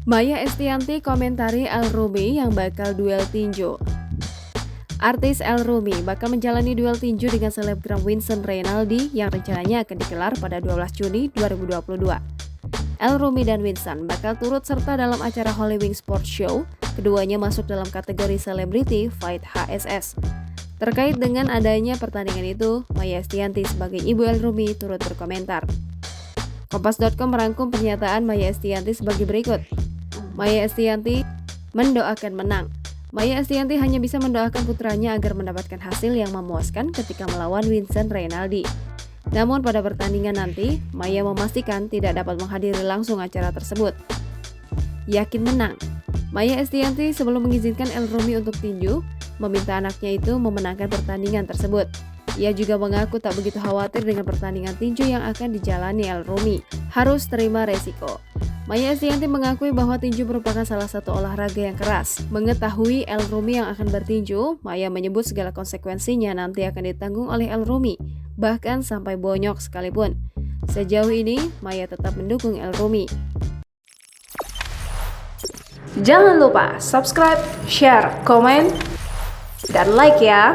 Maya Estianty komentari El Rumi yang bakal duel tinju. Artis El Rumi bakal menjalani duel tinju dengan selebgram Vincent Reynaldi yang rencananya akan digelar pada 12 Juni 2022. El Rumi dan Vincent bakal turut serta dalam acara Holy Wing Sports Show. Keduanya masuk dalam kategori Celebrity Fight HSS. Terkait dengan adanya pertandingan itu, Maya Estianty sebagai ibu El Rumi turut berkomentar. Kompas.com merangkum pernyataan Maya Estianty sebagai berikut. Maya Estianty mendoakan menang. Maya Estianty hanya bisa mendoakan putranya agar mendapatkan hasil yang memuaskan ketika melawan Vincent Reynaldi. Namun pada pertandingan nanti, Maya memastikan tidak dapat menghadiri langsung acara tersebut. Yakin menang. Maya Estianty sebelum mengizinkan El Rumi untuk tinju, meminta anaknya itu memenangkan pertandingan tersebut. Ia juga mengaku tak begitu khawatir dengan pertandingan tinju yang akan dijalani El Rumi. Harus terima resiko. Maya Estianty mengakui bahwa tinju merupakan salah satu olahraga yang keras. Mengetahui El Rumi yang akan bertinju, Maya menyebut segala konsekuensinya nanti akan ditanggung oleh El Rumi, bahkan sampai bonyok sekalipun. Sejauh ini, Maya tetap mendukung El Rumi. Jangan lupa subscribe, share, komen, dan like ya!